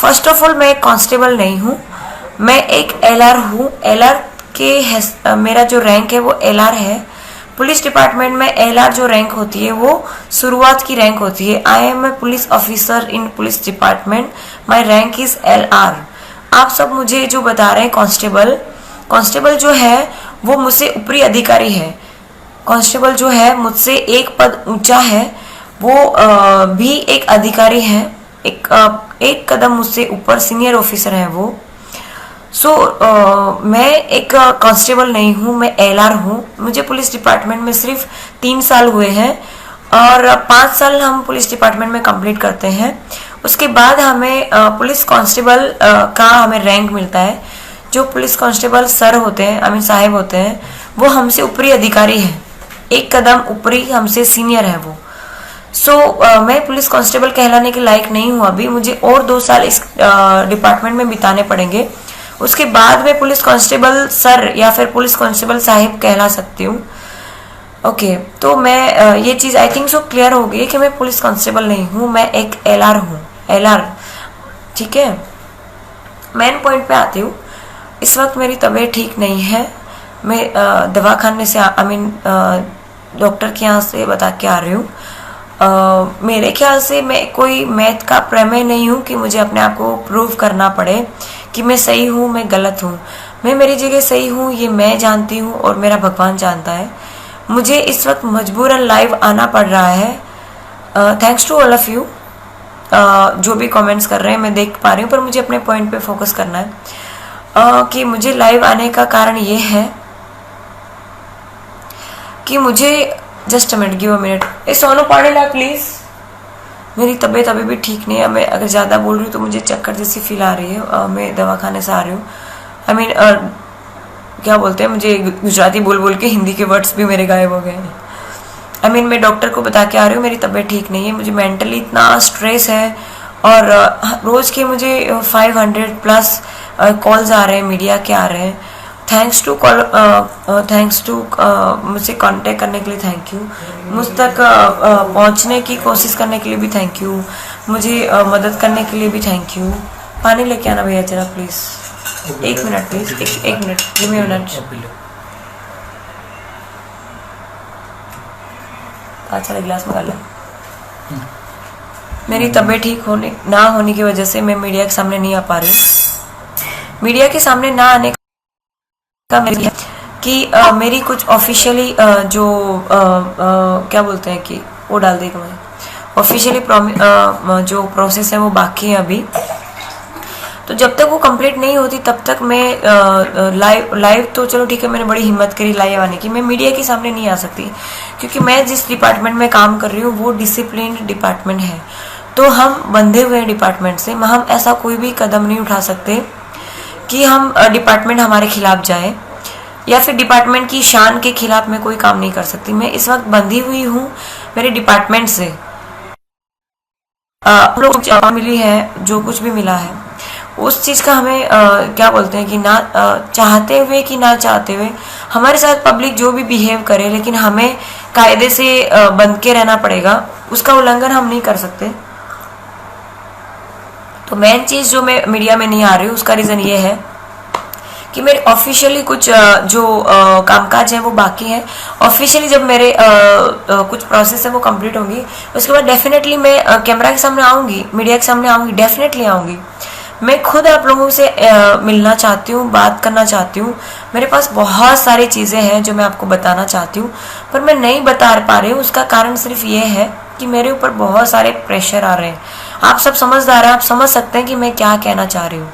First of all मैं एक constable नहीं हूँ, मैं एक एलआर हूँ। एलआर के मेरा जो रैंक है वो एलआर है। पुलिस डिपार्टमेंट में एलआर जो रैंक होती है वो शुरुआत की रैंक होती है। I am a police officer in police department, my rank is LR. आप सब मुझे जो बता रहे हैं कांस्टेबल, कांस्टेबल जो है वो मुझसे ऊपरी अधिकारी है। कांस्टेबल जो है मुझसे एक पद ऊंचा है, वो भी एक अधिकारी है, एक कदम मुझसे ऊपर सीनियर ऑफिसर है वो। मैं एक कांस्टेबल नहीं हूँ, मैं एलआर हूँ। मुझे पुलिस डिपार्टमेंट में सिर्फ 3 साल हुए हैं और 5 साल हम पुलिस डिपार्टमेंट में कंप्लीट करते हैं। उसके बाद हमें पुलिस कांस्टेबल का हमें रैंक मिलता है। जो पुलिस कांस्टेबल सर होते हैं, अमीन साहब होते हैं, वो हमसे ऊपरी अधिकारी है, एक कदम ऊपरी हमसे सीनियर है वो। मैं पुलिस कांस्टेबल कहलाने के लायक नहीं हूँ अभी। मुझे और 2 साल इस डिपार्टमेंट में बिताने पड़ेंगे। उसके बाद मैं पुलिस कांस्टेबल सर या फिर पुलिस कांस्टेबल साहिब कहला सकती हूँ। ओके, तो मैं ये चीज़ आई थिंक सो क्लियर हो गई कि मैं पुलिस कांस्टेबल नहीं हूँ, मैं एक एलआर हूँ, एलआर। ठीक है, मेन पॉइंट पे आती हूँ। इस वक्त मेरी तबीयत ठीक नहीं है। मैं दवाखाने से डॉक्टर के यहाँ से बता के आ रही हूँ। मेरे ख्याल से मैं कोई मैथ का प्रमेय नहीं हूँ कि मुझे अपने आप को प्रूव करना पड़े कि मैं सही हूँ, मैं गलत हूँ। मैं मेरी जगह सही हूँ, ये मैं जानती हूँ और मेरा भगवान जानता है। मुझे इस वक्त मजबूरन लाइव आना पड़ रहा है। Thanks to all of you जो भी कमेंट्स कर रहे हैं, मैं देख पा रही हूँ, पर मुझे अपने पॉइंट पे फोकस करना है। कि मुझे लाइव आने का कारण ये है कि मुझे just a minute, give a minute. ए सोनू पानी ला प्लीज। मेरी तबीयत अभी भी ठीक नहीं है। मैं अगर ज़्यादा बोल रही हूँ तो मुझे चक्कर जैसी फील आ रही है। मैं दवाखाने से आ रही हूँ। आई मीन क्या बोलते हैं, मुझे गुजराती बोल बोल के हिंदी के वर्ड्स भी मेरे गायब हो गए हैं। आई मीन मैं डॉक्टर को बता के आ रही हूँ मेरी तबीयत ठीक नहीं है। मुझे मेंटली इतना स्ट्रेस है और रोज़ के मुझे 500 प्लस कॉल्स आ रहे हैं, मीडिया के आ रहे हैं। थैंक्स टू मुझसे कांटेक्ट करने के लिए थैंक यू। मुझ तक पहुंचने की कोशिश करने के लिए भी थैंक यू। मुझे मदद करने के लिए भी थैंक यू। पानी लेके आना भैया जरा प्लीज़। 1 मिनट प्लीज़, एक minute, give me a minute. अच्छा गिलास मंगा लो। मेरी तबीयत ठीक ना होने की वजह से मैं मीडिया के सामने नहीं आ पा रही। मीडिया के सामने ना आने का मेरी है कि मेरी कुछ ऑफिशियली जो क्या बोलते हैं कि वो डाल देगा, मैं ऑफिशियली जो प्रोसेस है वो बाकी है अभी। तो जब तक वो कंप्लीट नहीं होती तब तक मैं लाइव तो चलो ठीक है, मैंने बड़ी हिम्मत करी लाइव आने की। मैं मीडिया के सामने नहीं आ सकती क्योंकि मैं जिस डिपार्टमेंट में काम कर रही हूँ वो डिसिप्लिन डिपार्टमेंट है। तो हम बंधे हुए हैं डिपार्टमेंट से। हम ऐसा कोई भी कदम नहीं उठा सकते कि हम डिपार्टमेंट हमारे खिलाफ जाए या फिर डिपार्टमेंट की शान के खिलाफ मैं कोई काम नहीं कर सकती। मैं इस वक्त बंधी हुई हूँ मेरे डिपार्टमेंट से। लोग मिली है, जो कुछ भी मिला है उस चीज़ का हमें क्या बोलते हैं कि ना चाहते हुए कि ना चाहते हुए हमारे साथ पब्लिक जो भी बिहेव करे, लेकिन हमें कायदे से बंध के रहना पड़ेगा। उसका उल्लंघन हम नहीं कर सकते। तो मेन चीज़ जो मैं मीडिया में नहीं आ रही हूँ उसका रीज़न ये है कि मेरे ऑफिशियली कुछ जो कामकाज है वो बाकी है। ऑफिशियली जब मेरे कुछ प्रोसेस है वो कंप्लीट होंगी उसके बाद डेफिनेटली मैं कैमरा के सामने आऊँगी, मीडिया के सामने आऊँगी, डेफिनेटली आऊँगी। मैं खुद आप लोगों से मिलना चाहती हूँ, बात करना चाहती हूँ। मेरे पास बहुत सारी चीज़ें हैं जो मैं आपको बताना चाहती हूँ पर मैं नहीं बता पा रही हूँ। उसका कारण सिर्फ ये है कि मेरे ऊपर बहुत सारे प्रेशर आ रहे हैं। आप सब समझदार हैं, आप समझ सकते हैं कि मैं क्या कहना चाह रही हूँ।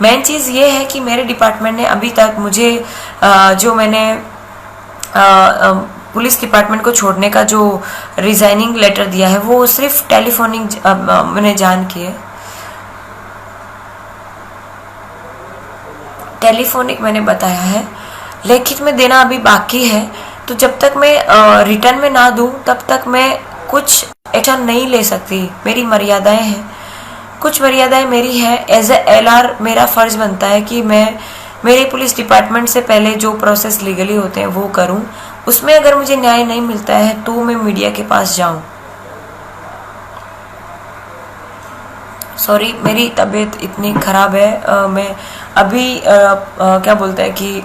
मेन चीज़ ये है कि मेरे डिपार्टमेंट ने अभी तक मुझे जो मैंने पुलिस डिपार्टमेंट को छोड़ने का जो रिजाइनिंग लेटर दिया है वो सिर्फ टेलीफोनिक मैंने जान की है, टेलीफोनिक मैंने बताया है, लिखित में देना अभी बाकी है। तो जब तक मैं रिटर्न में ना दूं तब तक मैं कुछ एक्शन नहीं ले सकती। मेरी मर्यादाएं हैं, कुछ मर्यादाएं मेरी हैं। एज ए एलआर मेरा फर्ज बनता है कि मैं मेरे पुलिस डिपार्टमेंट से पहले जो प्रोसेस लीगली होते हैं वो करूं। उसमें अगर मुझे न्याय नहीं मिलता है तो मैं मीडिया के पास जाऊं। सॉरी, मेरी तबीयत इतनी ख़राब है। मैं अभी क्या बोलते हैं कि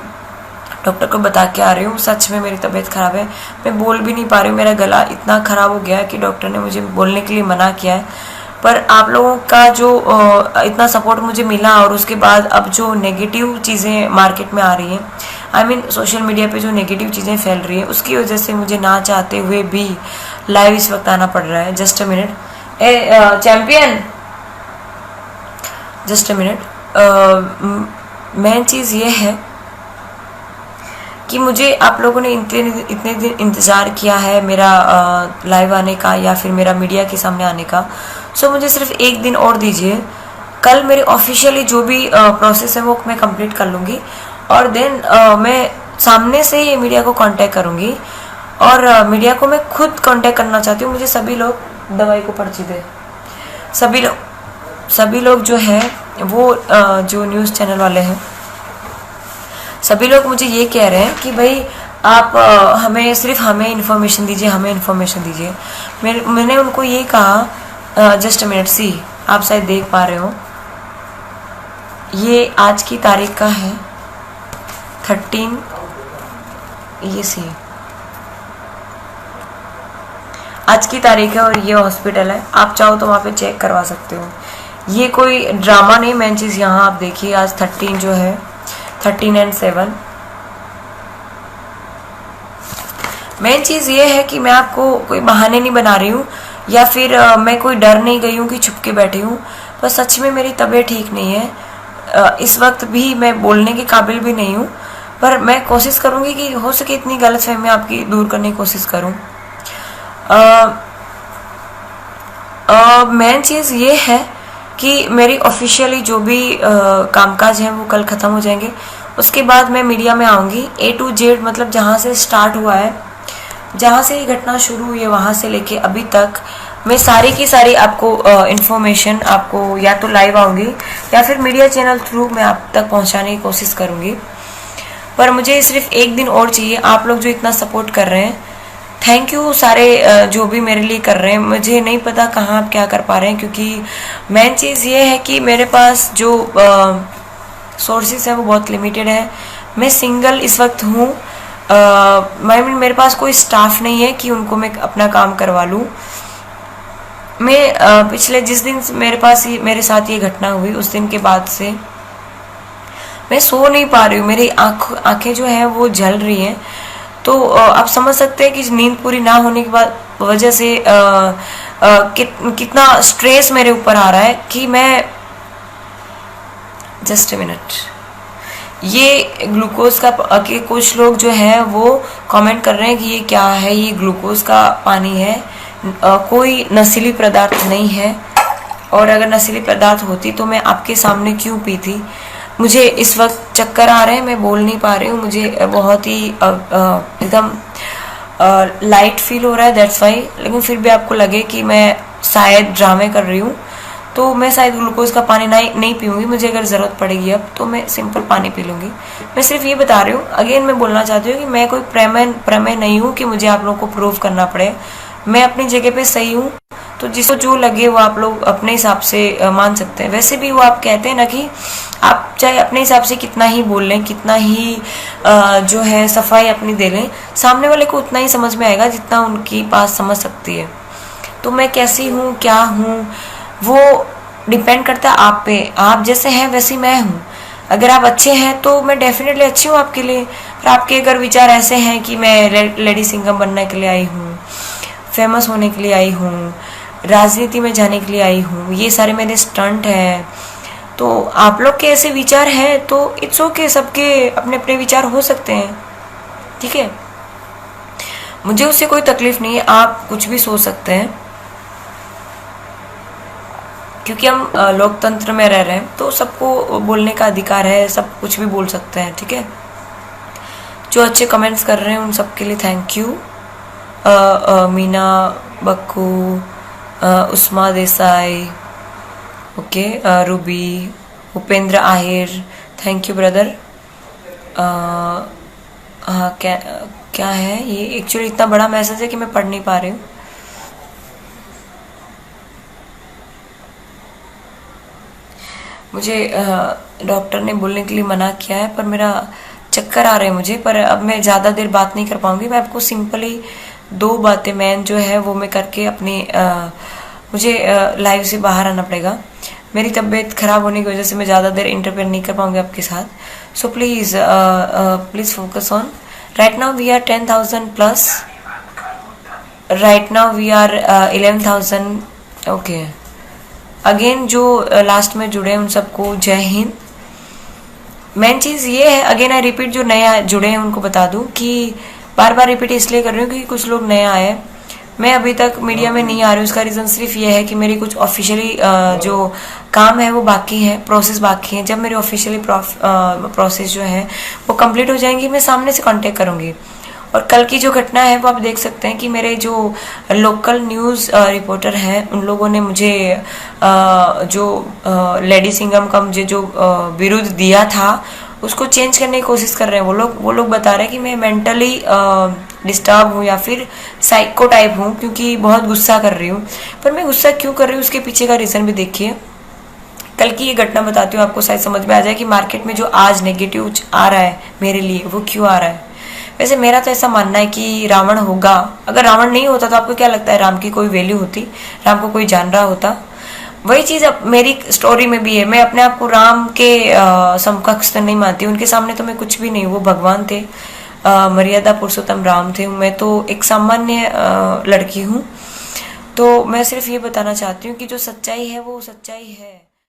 डॉक्टर को बता के आ रही हूँ। सच में मेरी तबीयत ख़राब है, मैं बोल भी नहीं पा रही हूँ। मेरा गला इतना ख़राब हो गया है कि डॉक्टर ने मुझे बोलने के लिए मना किया है। पर आप लोगों का जो इतना सपोर्ट मुझे मिला, और उसके बाद अब जो नेगेटिव चीज़ें मार्केट में आ रही हैं, आई मीन सोशल मीडिया पे जो नेगेटिव चीज़ें फैल रही हैं, उसकी वजह से मुझे ना चाहते हुए भी लाइव इस वक्त आना पड़ रहा है। जस्ट अ मिनट, ए champion, just a minute. Main चीज़ ये है कि मुझे आप लोगों ने इतने दिन इंतज़ार किया है मेरा लाइव आने का या फिर मेरा मीडिया के सामने आने का। सो मुझे सिर्फ एक दिन और दीजिए। कल मेरे ऑफिशियली जो भी प्रोसेस है वो मैं कंप्लीट कर लूँगी, और देन मैं सामने से ही मीडिया को कांटेक्ट करूँगी। और मीडिया को मैं खुद कांटेक्ट करना चाहती हूँ। मुझे सभी लोग दवाई को पर्ची दे, सभी लोग जो है वो जो न्यूज़ चैनल वाले हैं, सभी लोग मुझे ये कह रहे हैं कि भाई आप हमें इन्फॉर्मेशन दीजिए, हमें इन्फॉर्मेशन दीजिए। मैंने उनको ये कहा, जस्ट अ मिनट, सी आप शायद देख पा रहे हो, ये आज की तारीख का है 13, ये सी आज की तारीख है, और ये हॉस्पिटल है। आप चाहो तो वहाँ पे चेक करवा सकते हो। ये कोई ड्रामा नहीं। मेन चीज़ यहाँ आप देखिए, आज 13 जो है, 13 and 7। मेन चीज़ ये है कि मैं आपको कोई बहाने नहीं बना रही हूँ, या फिर मैं कोई डर नहीं गई हूँ कि छुप के बैठी हूँ। पर सच में मेरी तबीयत ठीक नहीं है। इस वक्त भी मैं बोलने के काबिल भी नहीं हूँ, पर मैं कोशिश करूँगी कि हो सके इतनी गलतफहमी आपकी दूर करने की कोशिश करूँ। मेन चीज़ ये है कि मेरी ऑफिशियली जो भी कामकाज हैं वो कल ख़त्म हो जाएंगे। उसके बाद मैं मीडिया में आऊँगी A to Z, मतलब जहाँ से स्टार्ट हुआ है, जहाँ से ये घटना शुरू हुई है, वहाँ से लेके अभी तक मैं सारी की सारी आपको इन्फॉर्मेशन आपको या तो लाइव आऊँगी या फिर मीडिया चैनल थ्रू मैं आप तक पहुँचाने की कोशिश करूँगी। पर मुझे सिर्फ एक दिन और चाहिए। आप लोग जो इतना सपोर्ट कर रहे हैं, थैंक यू सारे जो भी मेरे लिए कर रहे हैं। मुझे नहीं पता कहाँ आप क्या कर पा रहे हैं, क्योंकि मेन चीज़ ये है कि मेरे पास जो सोर्सेस है वो बहुत लिमिटेड है। मैं सिंगल इस वक्त हूँ। मेरे पास कोई स्टाफ नहीं है कि उनको मैं अपना काम करवा लूँ। मैं पिछले जिस दिन मेरे साथ ये घटना हुई, उस दिन के बाद से मैं सो नहीं पा रही हूँ। मेरी आँखें जो हैं वो जल रही हैं। तो आप समझ सकते हैं कि नींद पूरी ना होने की वजह से कितना स्ट्रेस मेरे ऊपर आ रहा है कि मैं, जस्ट अ मिनट, ये ग्लूकोज का कि कुछ लोग जो हैं वो कमेंट कर रहे हैं कि ये क्या है, ये ग्लूकोज का पानी है, कोई नशीली पदार्थ नहीं है। और अगर नशीली पदार्थ होती तो मैं आपके सामने क्यों पीती। मुझे इस वक्त चक्कर आ रहे हैं, मैं बोल नहीं पा रही हूँ। मुझे बहुत ही एकदम लाइट फील हो रहा है, दैट्स वाई। लेकिन फिर भी आपको लगे कि मैं शायद ड्रामे कर रही हूँ, तो मैं शायद ग्लूकोज का पानी नहीं पीऊँगी। मुझे अगर ज़रूरत पड़ेगी अब तो मैं सिंपल पानी पी लूँगी। मैं सिर्फ ये बता रही हूँ, अगेन मैं बोलना चाहती हूँ कि मैं कोई प्रमेय नहीं हूँ कि मुझे आप लोगों को प्रूव करना पड़े। मैं अपनी जगह पे सही हूँ, तो जिसको जो लगे वो आप लोग अपने हिसाब से मान सकते हैं। वैसे भी वो आप कहते हैं ना कि आप चाहे अपने हिसाब से कितना ही बोल लें, कितना ही जो है सफाई अपनी दे लें, सामने वाले को उतना ही समझ में आएगा जितना उनकी पास समझ सकती है। तो मैं कैसी हूँ, क्या हूँ, वो डिपेंड करता है आप पे। आप जैसे हैं वैसी मैं हूँ। अगर आप अच्छे हैं तो मैं डेफिनेटली अच्छी हूँ आपके लिए। और आपके अगर विचार ऐसे हैं कि मैं लेडी सिंगर बनने के लिए आई हूँ, फेमस होने के लिए आई हूँ, राजनीति में जाने के लिए आई हूँ, ये सारे मेरे स्टंट हैं, तो आप लोग के ऐसे विचार हैं तो इट्स ओके। सबके अपने अपने विचार हो सकते हैं, ठीक है। मुझे उससे कोई तकलीफ नहीं है। आप कुछ भी सोच सकते हैं, क्योंकि हम लोकतंत्र में रह रहे हैं तो सबको बोलने का अधिकार है, सब कुछ भी बोल सकते हैं, ठीक है। जो अच्छे कमेंट्स कर रहे हैं उन सब के लिए thank you. Meena Bakku, Usma Desai, okay, Ruby, Upendra Ahir, thank you brother. हाँ, क्या है ये? एक्चुअली इतना बड़ा मैसेज है कि मैं पढ़ नहीं पा रही हूँ। मुझे डॉक्टर ने बोलने के लिए मना किया है, पर मेरा चक्कर आ रहे हैं मुझे। पर अब मैं ज़्यादा देर बात नहीं कर पाऊंगी। मैं आपको सिंपली 2 बातें मैन जो है वो मैं करके अपनी मुझे लाइव से बाहर आना पड़ेगा। मेरी तबीयत खराब होने की वजह से मैं ज़्यादा देर इंटरफेयर नहीं कर पाऊंगी आपके साथ। So please please focus on. Right now we are 10,000 plus. Right now we are 11,000। Okay, again जो लास्ट में जुड़े हैं उन सबको जय हिंद। मेन चीज़ ये है, अगेन आई रिपीट, जो नया जुड़े हैं उनको बता दूं कि बार बार रिपीट इसलिए कर रही हूँ क्योंकि कुछ लोग नए आए। मैं अभी तक मीडिया में नहीं आ रही हूँ। उसका रीज़न सिर्फ ये है कि मेरी कुछ ऑफिशियली जो काम है वो बाकी है, प्रोसेस बाकी है। जब मेरी ऑफिशियली प्रोसेस जो है वो कंप्लीट हो जाएंगी, मैं सामने से कांटेक्ट करूँगी। और कल की जो घटना है वो आप देख सकते हैं कि मेरे जो लोकल न्यूज़ रिपोर्टर हैं उन लोगों ने मुझे जो लेडी सिंघम का मुझे जो विरुद्ध दिया था उसको चेंज करने की कोशिश कर रहे हैं। वो लोग बता रहे हैं कि मैं मेंटली डिस्टर्ब हूँ या फिर साइको टाइप हूँ क्योंकि बहुत गुस्सा कर रही हूँ। पर मैं गुस्सा क्यों कर रही हूँ उसके पीछे का रीज़न भी देखिए। कल की ये घटना बताती हूँ, आपको शायद समझ में आ जाए कि मार्केट में जो आज नेगेटिव आ रहा है मेरे लिए वो क्यों आ रहा है। वैसे मेरा तो ऐसा मानना है कि रावण होगा। अगर रावण नहीं होता तो आपको क्या लगता है राम की कोई वैल्यू होती, राम को कोई जान रहा होता? वही चीज़ अब मेरी स्टोरी में भी है। मैं अपने आप को राम के समकक्ष तो नहीं मानती, उनके सामने तो मैं कुछ भी नहीं। वो भगवान थे, मर्यादा पुरुषोत्तम राम थे। मैं तो एक सामान्य लड़की हूँ। तो मैं सिर्फ ये बताना चाहती हूँ कि जो सच्चाई है वो सच्चाई है।